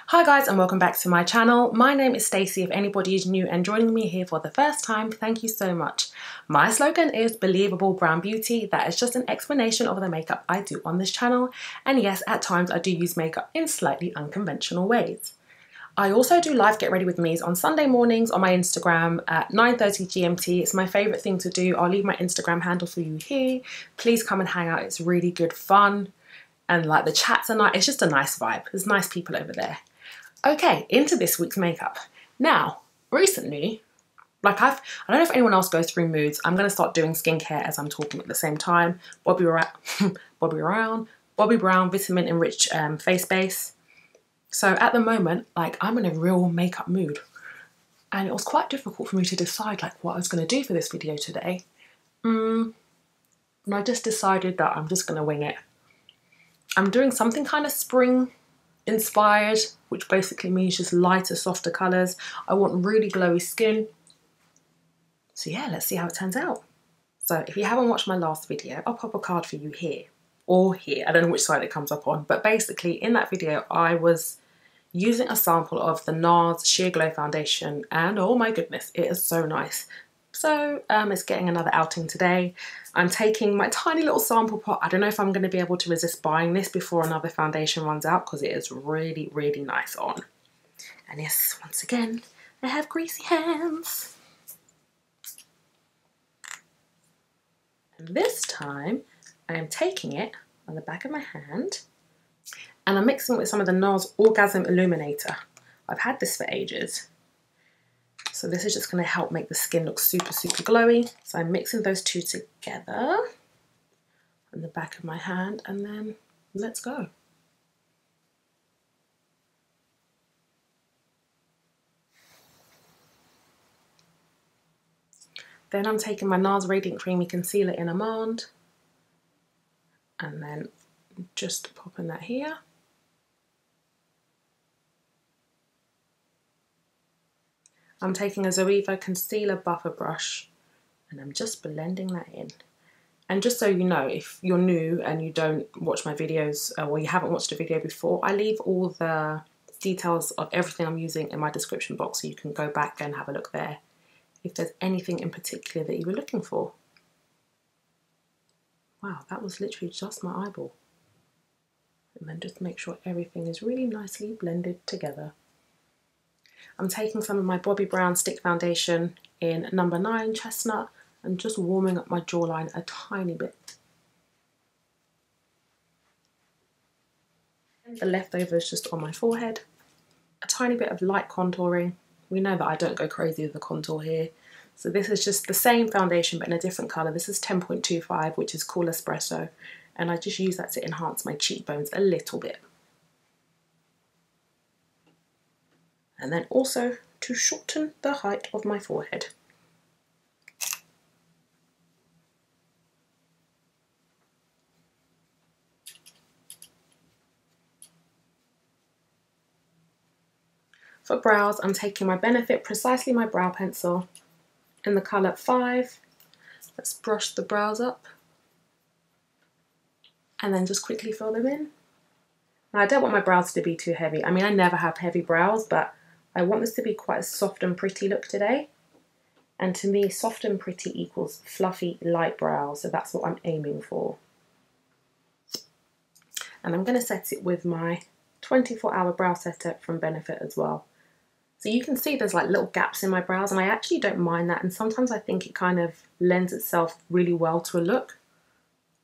Hi guys and welcome back to my channel. My name is Stacy. If anybody is new and joining me here for the first time, thank you so much. My slogan is Believable Brown Beauty. That is just an explanation of the makeup I do on this channel. And yes, at times I do use makeup in slightly unconventional ways. I also do live get ready with me's on Sunday mornings on my Instagram at 9:30 GMT. It's my favourite thing to do. I'll leave my Instagram handle for you here. Please come and hang out. It's really good fun. And like the chats are nice. It's just a nice vibe. There's nice people over there. Okay, into this week's makeup. Now, recently, I don't know if anyone else goes through moods. I'm going to start doing skincare as I'm talking at the same time. Bobbi Brown Vitamin Enriched Face Base. So at the moment, I'm in a real makeup mood. And it was quite difficult for me to decide what I was going to do for this video today. And I just decided that I'm just going to wing it. I'm doing something kind of spring inspired, which basically means just lighter, softer colours. I want really glowy skin. So yeah, let's see how it turns out. So if you haven't watched my last video, I'll pop a card for you here or here. I don't know which side it comes up on, but basically in that video I was using a sample of the Nars Sheer Glow foundation and oh my goodness, it is so nice. So it's getting another outing today. I'm taking my tiny little sample pot. I don't know if I'm going to be able to resist buying this before another foundation runs out because it is really, really nice on. And yes, once again, I have greasy hands. And this time, I am taking it on the back of my hand and I'm mixing it with some of the Nars Orgasm Illuminator. I've had this for ages. So this is just going to help make the skin look super, super glowy. So I'm mixing those two together on the back of my hand and then let's go. Then I'm taking my Nars Radiant Creamy Concealer in Amande and then just popping that here. I'm taking a Zoeva concealer buffer brush and I'm just blending that in. And just so you know, if you're new and you don't watch my videos or you haven't watched a video before, I leave all the details of everything I'm using in my description box so you can go back and have a look there if there's anything in particular that you were looking for. Wow, that was literally just my eyeball. And then just make sure everything is really nicely blended together. I'm taking some of my Bobbi Brown Stick Foundation in number 9 Chestnut and just warming up my jawline a tiny bit. The leftovers just on my forehead. A tiny bit of light contouring. We know that I don't go crazy with the contour here. So this is just the same foundation but in a different colour. This is 10.25, which is Cool Espresso. And I just use that to enhance my cheekbones a little bit. And then also to shorten the height of my forehead. For brows, I'm taking my Benefit Precisely My Brow Pencil in the colour 5. Let's brush the brows up and then just quickly fill them in. Now I don't want my brows to be too heavy. I mean, I never have heavy brows, but I want this to be quite a soft and pretty look today. And to me, soft and pretty equals fluffy, light brows. So that's what I'm aiming for. And I'm going to set it with my 24-hour brow setter from Benefit as well. So you can see there's little gaps in my brows and I actually don't mind that. And sometimes I think it kind of lends itself really well to a look.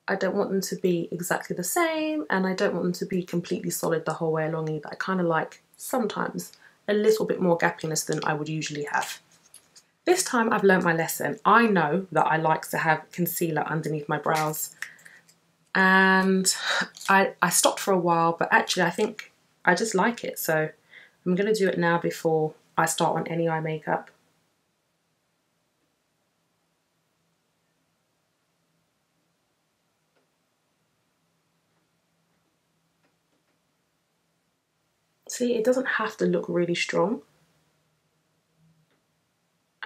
I don't want them to be exactly the same and I don't want them to be completely solid the whole way along either. I kind of like sometimes a little bit more gappiness than I would usually have. This time I've learnt my lesson. I know that I like to have concealer underneath my brows and I stopped for a while, but actually I think I just like it. So I'm going to do it now before I start on any eye makeup. See, it doesn't have to look really strong.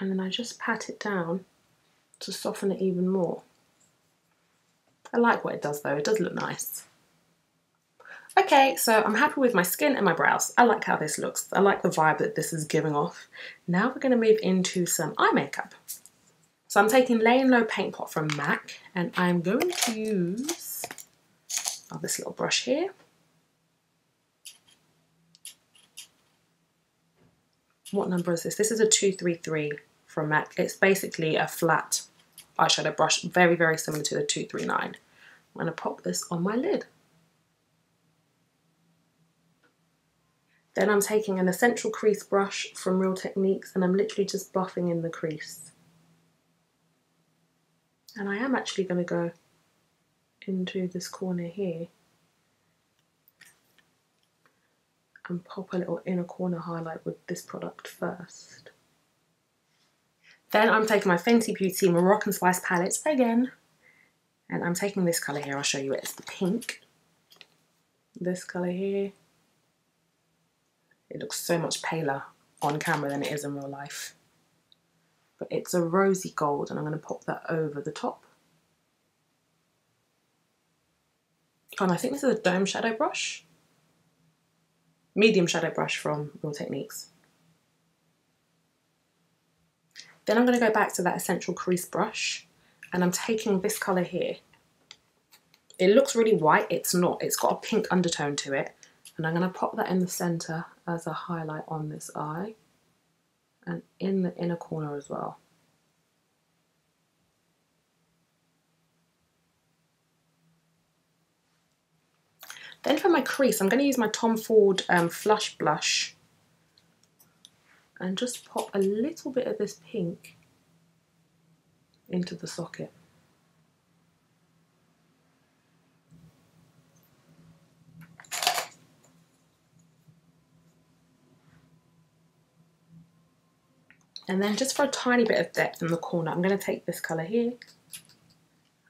And then I just pat it down to soften it even more. I like what it does though, it does look nice. Okay, so I'm happy with my skin and my brows. I like how this looks. I like the vibe that this is giving off. Now we're going to move into some eye makeup. So I'm taking Lay and Low Paint Pot from MAC, and I'm going to use this little brush here. What number is this? This is a 233 from MAC. It's basically a flat eyeshadow brush, very, very similar to the 239. I'm going to pop this on my lid. Then I'm taking an essential crease brush from Real Techniques, and I'm literally just buffing in the crease. And I am actually going to go into this corner here and pop a little inner corner highlight with this product first. Then I'm taking my Fenty Beauty Moroccan Spice palette again, and I'm taking this colour here. I'll show you it. It's the pink. This colour here. It looks so much paler on camera than it is in real life. But it's a rosy gold, and I'm going to pop that over the top. And I think this is a dome shadow brush. Medium shadow brush from Real Techniques. Then I'm going to go back to that essential crease brush, and I'm taking this colour here. It looks really white, it's not. It's got a pink undertone to it. And I'm going to pop that in the centre as a highlight on this eye and in the inner corner as well. Then for my crease, I'm going to use my Tom Ford Flush Blush and just pop a little bit of this pink into the socket. And then just for a tiny bit of depth in the corner, I'm going to take this colour here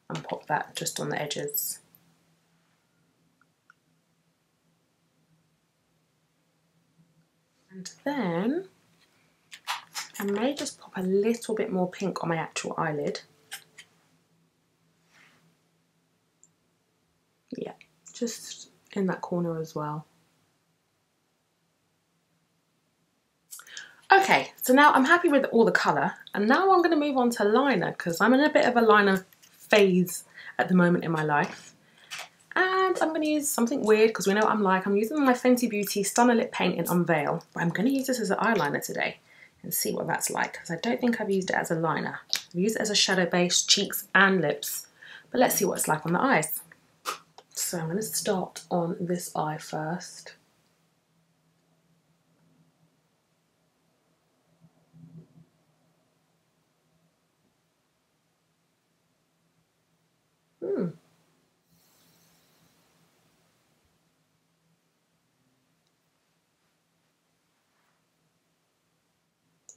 and pop that just on the edges. And then I may just pop a little bit more pink on my actual eyelid. Yeah, just in that corner as well. Okay, so now I'm happy with all the colour, and now I'm going to move on to liner, because I'm in a bit of a liner phase at the moment in my life. And I'm going to use something weird, because we know what I'm like. I'm using my Fenty Beauty Stunner Lip Paint in Unveil, but I'm going to use this as an eyeliner today and see what that's like, because I don't think I've used it as a liner. I've used it as a shadow base, cheeks and lips, but let's see what it's like on the eyes. So I'm going to start on this eye first.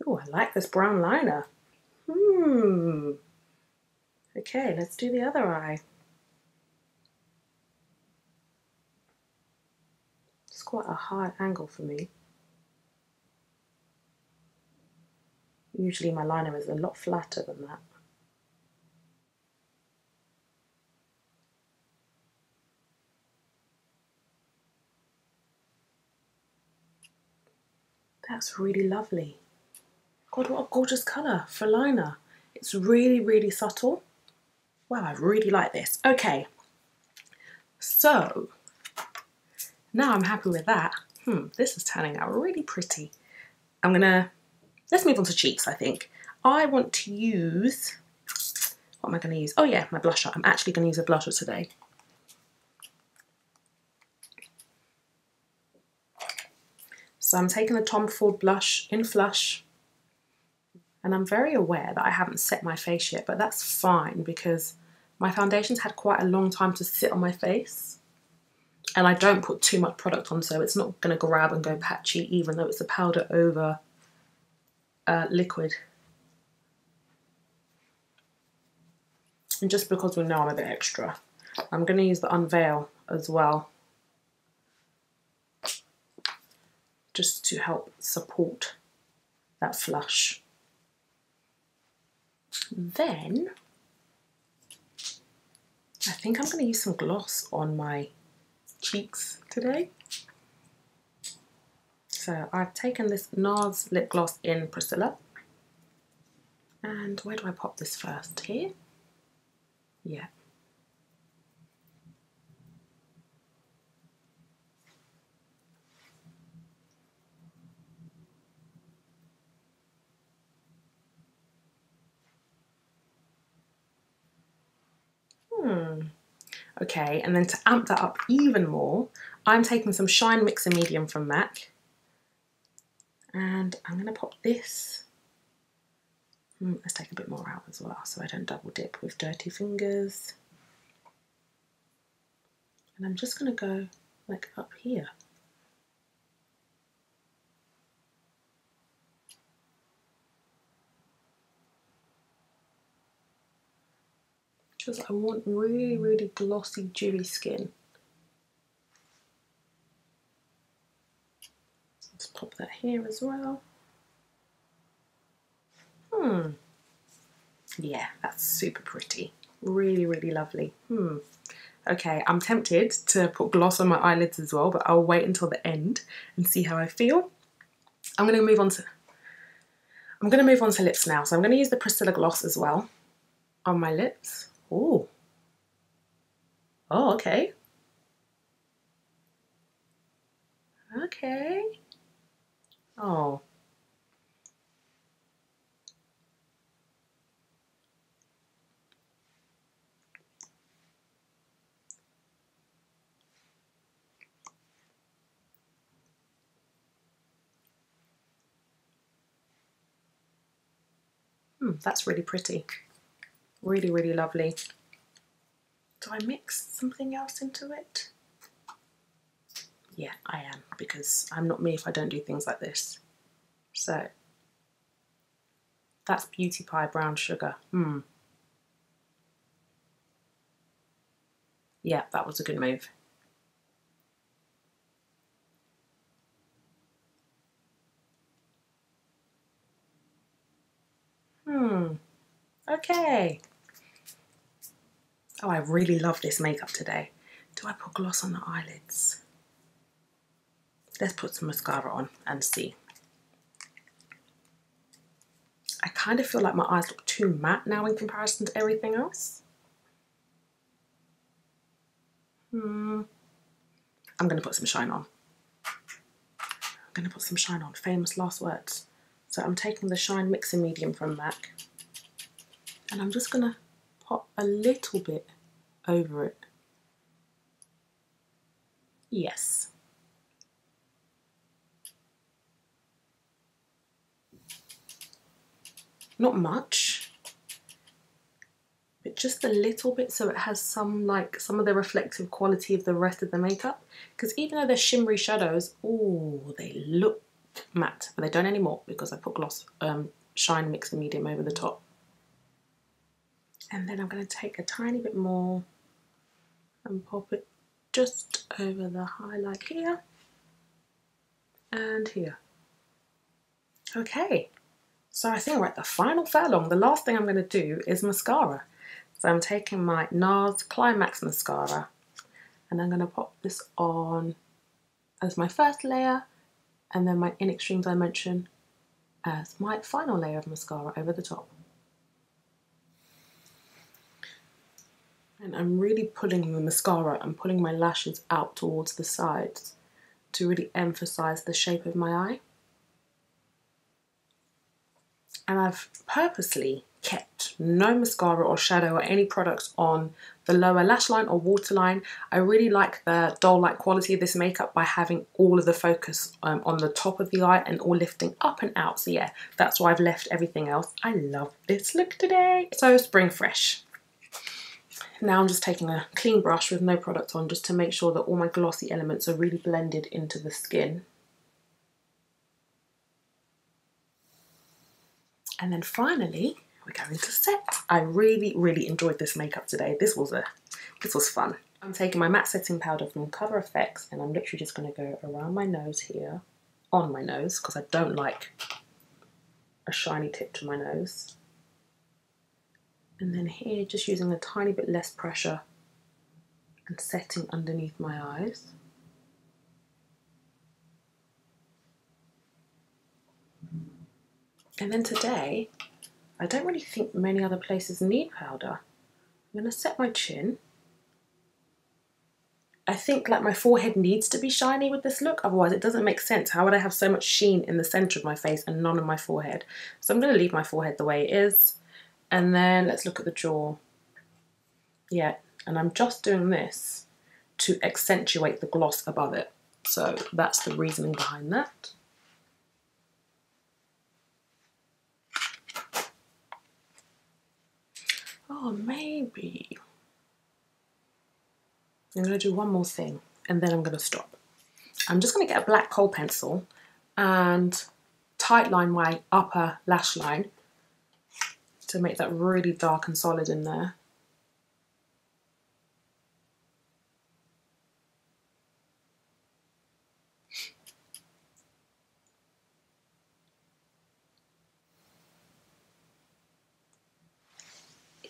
Oh, I like this brown liner. Okay, let's do the other eye. It's quite a hard angle for me. Usually my liner is a lot flatter than that. That's really lovely. God, what a gorgeous colour for liner. It's really, really subtle. Wow, I really like this. Okay, so now I'm happy with that. This is turning out really pretty. Let's move on to cheeks, I think. I want to use, what am I going to use? Oh yeah, my blusher. I'm actually going to use a blusher today. So I'm taking the Tom Ford blush in Flush, and I'm very aware that I haven't set my face yet, but that's fine because my foundation's had quite a long time to sit on my face, and I don't put too much product on, so it's not going to grab and go patchy even though it's a powder over liquid. And just because we know I'm a bit extra, I'm going to use the Unveil as well, just to help support that flush. Then I think I'm going to use some gloss on my cheeks today. So I've taken this Nars lip gloss in Priscilla. And where do I pop this first? Here? Yeah. Okay, and then to amp that up even more, I'm taking some Shine Mixer Medium from MAC. And I'm going to pop this. Let's take a bit more out as well so I don't double dip with dirty fingers. And I'm just going to go like up here. Because I want really, really glossy, dewy skin. So let's pop that here as well. Yeah, that's super pretty. Really, really lovely. Okay, I'm tempted to put gloss on my eyelids as well, but I'll wait until the end and see how I feel. I'm gonna move on to lips now. So I'm gonna use the Priscilla gloss as well on my lips. Oh, okay. Okay. Oh. That's really pretty. Really, really lovely. Do I mix something else into it? Yeah, I am, because I'm not me if I don't do things like this. So, that's Beauty Pie Brown Sugar. Yeah, that was a good move. Okay. Oh, I really love this makeup today. Do I put gloss on the eyelids? Let's put some mascara on and see. I kind of feel like my eyes look too matte now in comparison to everything else. I'm going to put some shine on. Famous last words. So I'm taking the Shine Mixer Medium from MAC. And I'm just going to pop a little bit over it. Yes. Not much, but just a little bit so it has some of the reflective quality of the rest of the makeup. Because even though they're shimmery shadows, oh, they look matte, but they don't anymore because I put gloss Shine Mixer Medium over the top. And then I'm going to take a tiny bit more and pop it just over the highlight here and here. Okay, so I think we're at the final furlong. The last thing I'm going to do is mascara. So I'm taking my Nars Climax mascara and I'm going to pop this on as my first layer and then my In Extreme Dimension as my final layer of mascara over the top. And I'm really pulling the mascara and pulling my lashes out towards the sides to really emphasize the shape of my eye. And I've purposely kept no mascara or shadow or any products on the lower lash line or waterline. I really like the doll-like quality of this makeup by having all of the focus on the top of the eye and all lifting up and out. So yeah, that's why I've left everything else. I love this look today. So spring fresh. Now I'm just taking a clean brush with no product on just to make sure that all my glossy elements are really blended into the skin. And then finally, we're going to set. I really, really enjoyed this makeup today. This was fun. I'm taking my matte setting powder from Cover FX and I'm literally just going to go around my nose here, on my nose, because I don't like a shiny tip to my nose. And then here, just using a tiny bit less pressure and setting underneath my eyes. And then today, I don't really think many other places need powder. I'm going to set my chin. I think like my forehead needs to be shiny with this look, otherwise it doesn't make sense. How would I have so much sheen in the center of my face and none on my forehead? So I'm going to leave my forehead the way it is. And then let's look at the jaw. Yeah, and I'm just doing this to accentuate the gloss above it. So that's the reasoning behind that. Oh, maybe. I'm going to do one more thing and then I'm going to stop. I'm just going to get a black kohl pencil and tight line my upper lash line to make that really dark and solid in there.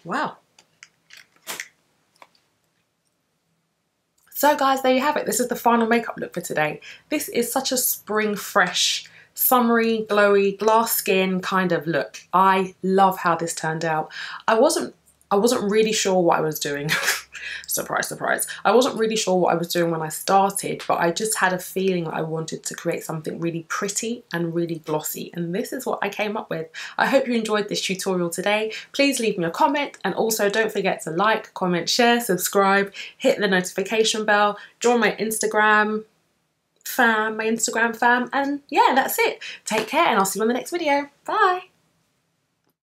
Wow. So guys, there you have it. This is the final makeup look for today. This is such a spring fresh, summery, glowy, glass skin kind of look. I love how this turned out. I wasn't really sure what I was doing. Surprise, surprise. I wasn't really sure what I was doing when I started, but I just had a feeling that I wanted to create something really pretty and really glossy. And this is what I came up with. I hope you enjoyed this tutorial today. Please leave me a comment, and also don't forget to like, comment, share, subscribe, hit the notification bell, join my Instagram fam, and yeah, that's it. Take care and I'll see you on the next video. Bye.